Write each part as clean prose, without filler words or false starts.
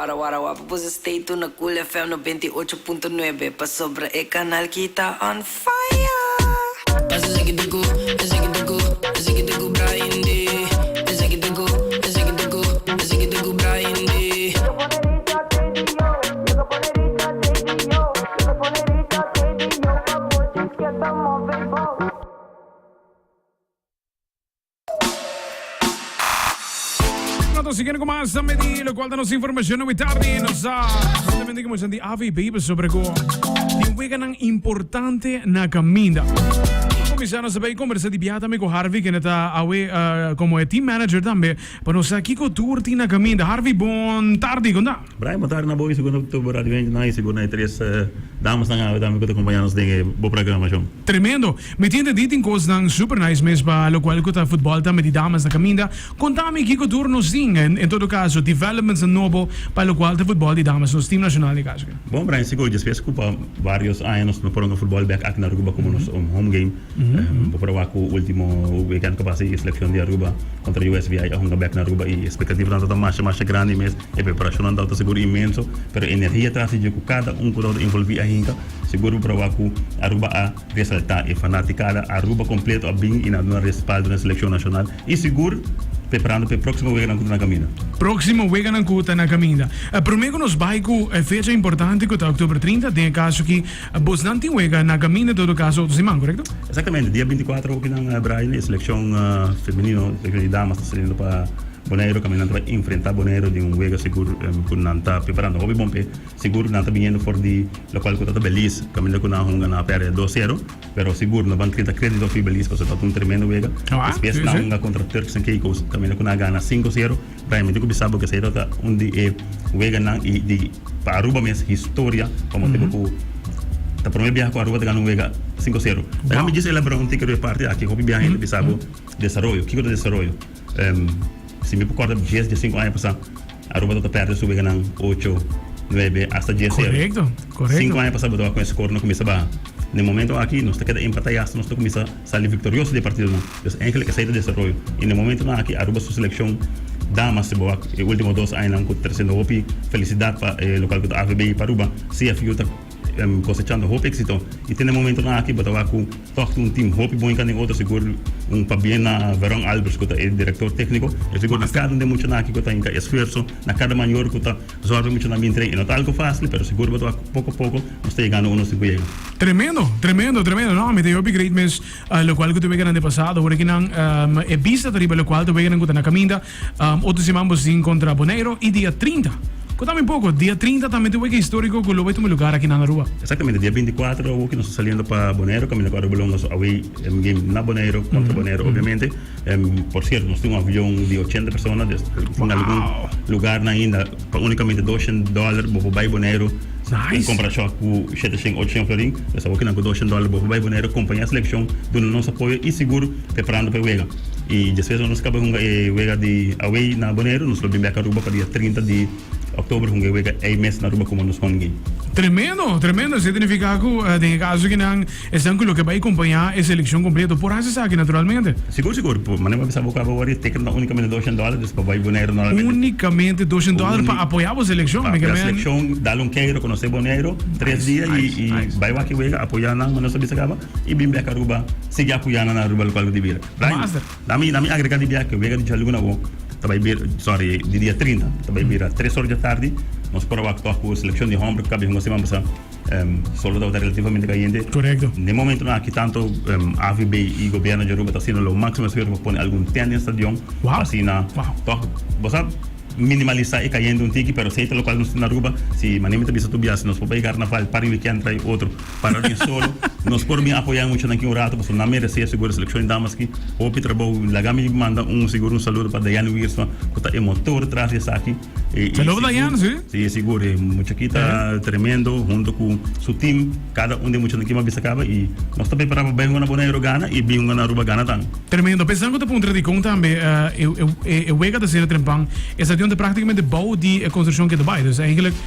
Wara pus stay tu na Cool FM 98.9 pa sobra kanal kita on fire. Asa sakituko Brian D. Sakituko Brian D. Seguindo com mais a medida, qual da nossa informação no tarde, nós também temos de AVB sobre o que é importante na caminha. Começando a saber conversar de biata com Harvey, que está como team manager também, para nós aqui com tour na caminha. Harvey, bom tarde, como está? Brian, boa tarde, na boa, segundo outubro, rádio vem na segunda três damas na dama que acompanhamos de boa programação. Tremendo. Me tinha dito em coisas super nice mesmo para o qual que está futebol também de damas na caminha. Contame aqui com tour nos sim, em todo caso, developments novo para o qual de futebol de damas nos time nacional de casa. Bom, Brian, seguro, depois que vários anos no foram futebol back aqui na Aruba como nos home game. Por o último weekend que passei a seleção de Aruba contra o USVI a honga back na Aruba e expectativa não está mais grande mesmo e preparação não está seguro imenso, pero energia traz de cada que todo envolvido ainda seguro para o Aruba a ressaltar e fanaticada Aruba completo a bem e na respaldo na seleção nacional e seguro preparando para o próximo weekend na caminha. Próximo weekend na caminha. Primeiro nos vai com a fecha importante que está outubro 30, tem caso que bastante weekend na caminha todo caso do Simão, correto? Exatamente, dia 24 aqui na Brian, a seleção feminina, seleção de damas está saindo para Bonaire, caminhando para enfrentar Bonaire de wega seguro que não está preparando. Hobby bom pé, seguro não está vindo for de local que está Belize, caminhando com na perde 2-0, pero seguro não vai criar crédito para Belize, porque está um tremendo wega. Espécie na honga contra Turks and Caicos, caminhando com na gana 5-0. Brian, me digo bisabo que se está onde é wega na e de para Aruba mesmo história, como tipo com ta primeiro viaje com a Aruba de ganhar wega 5-0. Daí me disse elaborar ticket de parte aqui, hobby viaje de bisabo desarrollo, que de desarrollo. Se me recordo, 10 de 5 anos passado, a Aruba está perto de subir 8, 9, hasta 10. Correto. 5 anos passado, eu com esse score não começa a no momento aqui, nós temos que empatar e nós começa a sair vitorioso de partido. Então, é aquele que sai de desenvolvimento. E no momento aqui, a Aruba sua seleção damas, os últimos 2 anos, com o terceiro OPI, felicidade para o local da AVB para Aruba, se a figura cosechando hope éxito e tem momento na aqui botar com toque um time hope bom em outro seguro para bem na Verão Albers que é diretor técnico eu seguro na cada de muito na aqui que tem esforço na cada maior que está zorro muito na minha treino não tá algo fácil pero seguro botar pouco a pouco nós está chegando uns seguro tremendo não me deu upgrade mas lo qual que tu veio ano passado agora que não é vista terrible lo qual tu veio na caminha outro semana sim contra Bonaire e dia 30. Contame um pouco, dia 30 também tem um histórico que lo vai tomar lugar aqui na Aruba. Exatamente, dia 24 o que nós estamos saindo para Bonaire, caminhando com a Aruba nós away game na Bonaire contra Bonaire, obviamente. Por certo, nós temos um avião de 80 pessoas em algum lugar ainda, unicamente $200, vou para Bonaire. Nice. Comparação com o 700-800 florim, eu só vou com $200, vou para Bonaire, acompanhar a seleção, dando nosso apoio e seguro, preparando para o Wega. E depois nós acabamos com o Wega de away na Bonaire, nós vamos para Aruba para dia 30 de outubro, com o Wega mês na Aruba como nos home game. Tremendo, significa que tem caso que não estão com o que vai acompanhar a seleção completa, por essa saque naturalmente. Seguro, mas não vai precisar buscar agora, tem unicamente $200, para vai Bonaire normalmente. Unicamente $200 para apoiar a seleção, a seleção dá queiro conhecer Bonaire 3 dias e vai aqui Wega apoiar na nossa bisacaba e bem para Aruba, seguir apoiando na Aruba local de Vira. Dá-me agregar de viagem que Wega de Jaluguna de dia 30, também vira 3 horas da tarde, nós por lá com a seleção de home, que cabe uma semana para solo está relativamente caliente. Correto. No momento aqui tanto AVB e governo de Aruba está sendo o máximo esforço para pôr algum tênis no estadião, assim na você minimalizar e caindo tique, pero se local na Aruba, se manimenta bisa tubias, nós podemos carnaval para o weekend trai outro para o solo, nós podemos apoiar muito naquele rato, porque na merece seguro a seleção de damas que o Petrobol lagami manda seguro saludo para Diane Wilson, que está motor atrás dessa aqui. Saludo Diane, sim? Sim, seguro, muito aqui está tremendo, junto com seu time, cada de muito naquele uma bisa acaba e nós estamos preparados bem uma Bonaire Gana e bem uma Aruba Gana também. Tremendo, pensando que tu ponto de conta também, eu Wega da Serra Trempang, essa de praticamente bouw die construção que Dubai. Dus eigenlijk,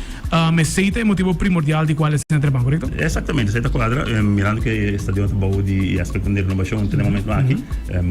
Meseta é o motivo primordial de qual é o Trempang, correto? Exatamente, essa quadra, mirando que o estadio está bom de aspecto de renovação no momento aqui,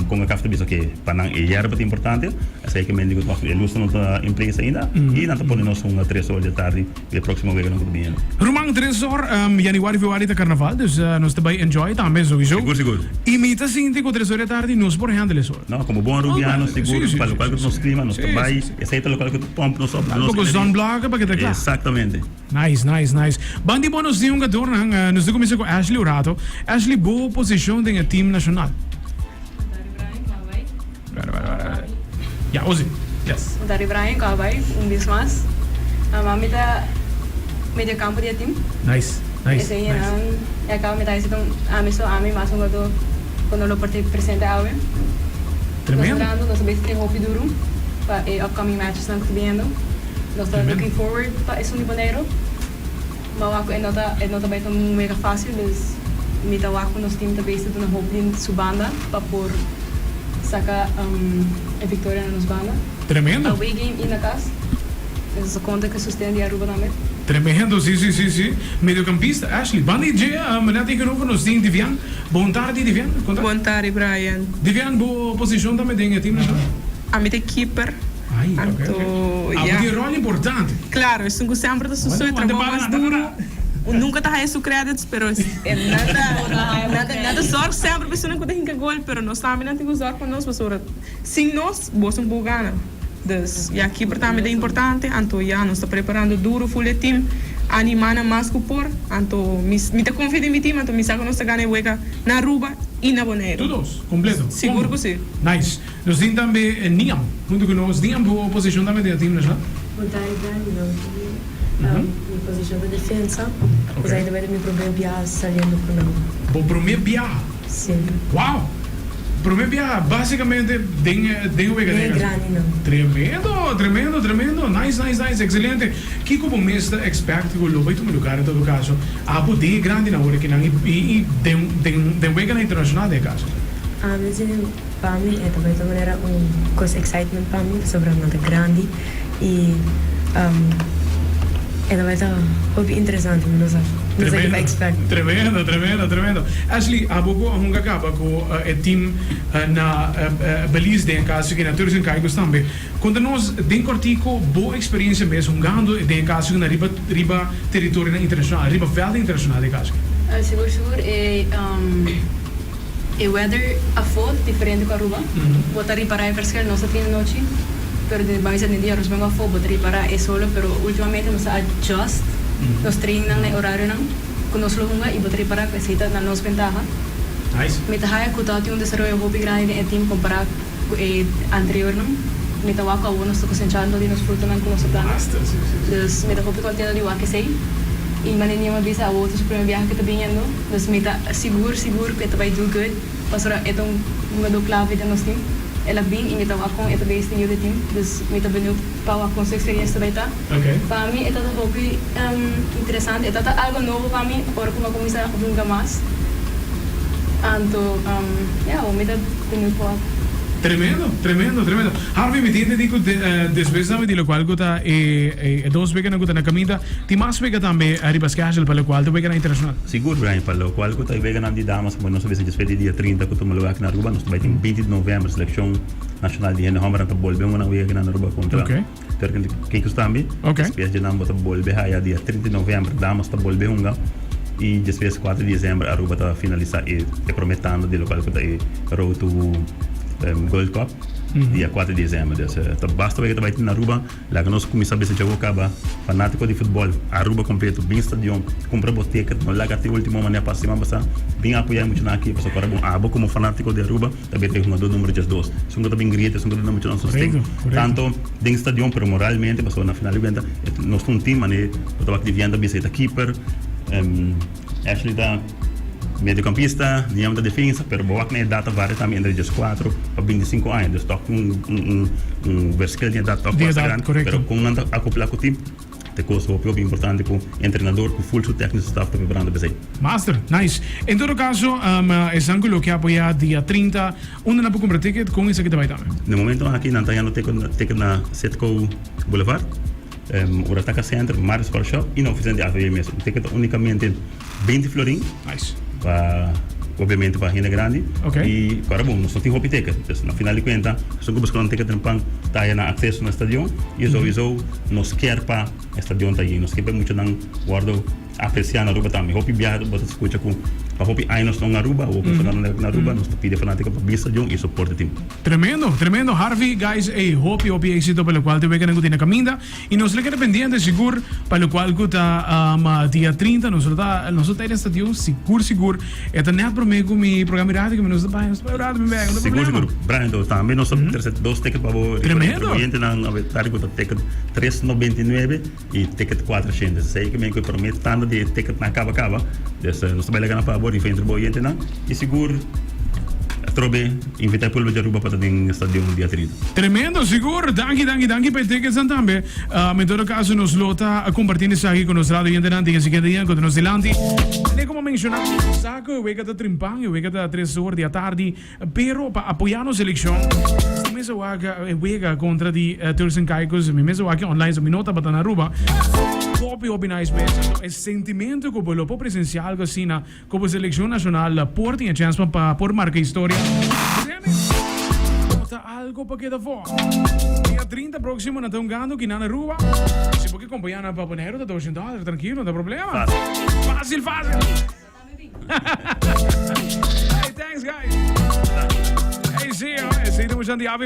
com a café diz que para não é muito importante, assim que mendigo toque ele não está em place ainda e não está por nós 3 horas da tarde e próximo week não combina. Rumang 3 horas, januari, februari tá carnaval, dus nós também enjoy também sowieso. Seguro. Imita sim, com 3 horas da tarde, nós por handle isso. Não, como bom rubiano, seguro, para o local que nós clima, nós trabalha, aceita o local que pompa, nós opera. Pouco sunblock para que tá claro. Exatamente. Nice. Bandi bônus de jogador, nós começamos com Ashley Urato. Ashley, boa posição em time nacional. Ja, Ozzy. Yes. Dari Brian Kabay, bis mas. Mami ta medio campo dia tim. Nice. Ese ya acabo me ta ese ton ami mas um do quando lo parte presente ao. Tremendo. Nós basically hope duro para upcoming matches não que vindo. Nós estamos looking forward para esse Boneiro. Mas ako nota bem tão mega fácil, mas me tá ako nos time também está na hope din subanda para por saca a vitória nos banda. Tremendo. Away game in na casa. Essa conta que sustenta a Aruba também. Tremendo, sim. Mediocampista, Ashley. Bandi dia, maneira tegenover nos tem Divian. Boa tarde, Divian. Boa tarde, Brian. Divian, boa posição também tem a time nacional. A minha keeper. Ai, ok. Ah, um rol importante. Claro, isso não sempre da sua trabalho mais duro. Nunca está isso credits, pero nada sorte sempre pessoa não tem que gol, pero nós também não temos sorte para nós pessoas. Sim, nós vamos ganhar. Dus ja, keeper também é importante. Então já nós está preparando duro full team. Animando mais que por. Então me tá confio em meu time, então me sabe que nós está ganhando wega na Aruba e na Bonaire. Todos, completo. Seguro que sim. Nice. Nós temos também Niam. Muito que nós Niam boa posição também do time nacional. Boa tarde, minha posição de defesa, apesar de ter meu problema de saliendo por não. Bom, primeiro viagem. Sim. Uau! Primeiro viagem, basicamente, tem o É grande, não. Tremendo. Nice, excelente. Que como mestre expert que lo vai tomar lugar em todo caso, a poder grande na hora que não e tem wega na internacional de caso. Mas para mim é também de maneira coisa excitement para mim sobre a nota grande e é também hobby interessante, não sei que vai expert. Tremendo. Ashley, a pouco a gente acaba com o time na Belize de caso que na Turquia em Caicos também. Quando nós tem cortico boa experiência mesmo jogando de caso na riba território internacional, riba veld internacional de caso. Seguro e weather a foto diferente com a Aruba. Botar para a versão nossa fim de noite. Pero de base de dia nós vamos a foto botar para é solo, pero ultimamente nós adjust. Nós treinamos no horário não. Quando nós logamos e botar para que seja na nossa ventaja. Nice. Me tá aí que tá desenvolvendo hobby grande em time comparado com o anterior não. Me tá waka nós estamos concentrando de nos frutos com nosso plano. Dus me tá hobby contendo de waka sei. E maneira uma vez a outra primeira viagem que tá vindo. Dus me tá seguro que tá vai do good. Pastora é um jogador clave de nosso time. Ela bem e me tá com essa base de new team. Dus me tá bem para com sua experiência também tá. Okay. Para mim é um hobby interessante. É algo novo para mim. Agora como começar a jogar mais. Então, o me tá bem para Tremendo. Harvey, me tiene dico después de lo cual gota dos veces gota na caminda, ti más veces también arriba schedule para lo cual tu veces internacional. Seguro, Brian, para lo cual gota vegan andi damas, como nós sabemos que dia 30 que tomamos aqui na Aruba, nós vai ter 20 de novembro seleção nacional de Hambra para volver uma vez na Aruba contra. Okay. Terken que também. Okay. Depois de namo para volver aí dia 30 de novembro, damas para volver unga. E depois 4 de dezembro Aruba está finalizar e prometendo de lo cual gota road to Gold Cup dia 4 de dezembro. Basta ver que vai ter na Aruba, lá que nós começamos a jogar acaba fanático de futebol, Aruba completo, bem estadião, compra boteca, não lá que até o último mané para cima, basta bem apoiar muito na aqui, para bom, abo como fanático de Aruba, também tem um número de 2. São também grieta, são também muito nosso stake. Tanto de estadião, pero moralmente, passou na final de venda, nós um time, né, eu estava de venda, visita keeper, Ashley da mediocampista, Niam da defesa, pero boa que data varia também entre 4 a 25 anos, dus toch verskel de data toch grande, pero com não acoplar com o time, te coisa muito importante com o treinador, com full técnico staff para preparar a pessoa. Master, nice. Em todo caso, es ângulo que apoia dia 30, onde não pode comprar ticket com isso que vai também. No momento aqui não tenho ticket na Setco Boulevard, o Rataka Center, Maris Car Shop e não fizemos de AVE mesmo. Ticket unicamente 20 florin. Nice. obviamente para Rina Grande. Ok. E agora bom, nós não temos ticket. Então, na final de conta, se nós buscamos um ticket para ter acesso no estádio, e isso nós quer para o estádio tá aí. Nós queremos muito não guardo apreciar na Aruba também. Hope viajar, você escuta com hope aí nós estamos na Aruba, ou na Aruba, nós pedimos fanática para o estádio e suporte o time. Tremendo, Harvey, guys, hope éxito pelo qual te ve que não tem caminda e nós le quer pendiente seguro pelo qual que tá dia 30 nós tá no estadio seguro é tá net prometo mi programa rádio que nós tá rádio me bem, não problema. Seguro, Brian, também nós temos dois tickets para o cliente na tarde com ticket 399 e ticket 400. Sei que me prometo tanto de ticket na acaba. Então, nós trabalhamos na favor e foi entre o cliente e seguro trobe invitar o povo de Aruba para o estádio dia 30. Tremendo, seguro. Danke para tickets também. Em todo caso, nos lota compartilhando isso aqui com os rádios e que seguinte dia com nós delante. Nem como mencionar, saco, eu vega da trimpang, eu vega da 3 horas da tarde, pero para apoiar a seleção, se mesmo vega contra de Tursen Caicos, mesmo aqui online, se me nota para na Aruba. Hopi nice match. É sentimento que o pelo presencial que assim na como seleção nacional por tinha chance para por marcar história. Tá algo para que da fora. Dia 30 próximo na Tongando que na Aruba. Se porque acompanhar na Paponero da $200, tranquilo, não tem problema. Fácil. Hey, thanks guys. Hey, see you. Seguimos andando a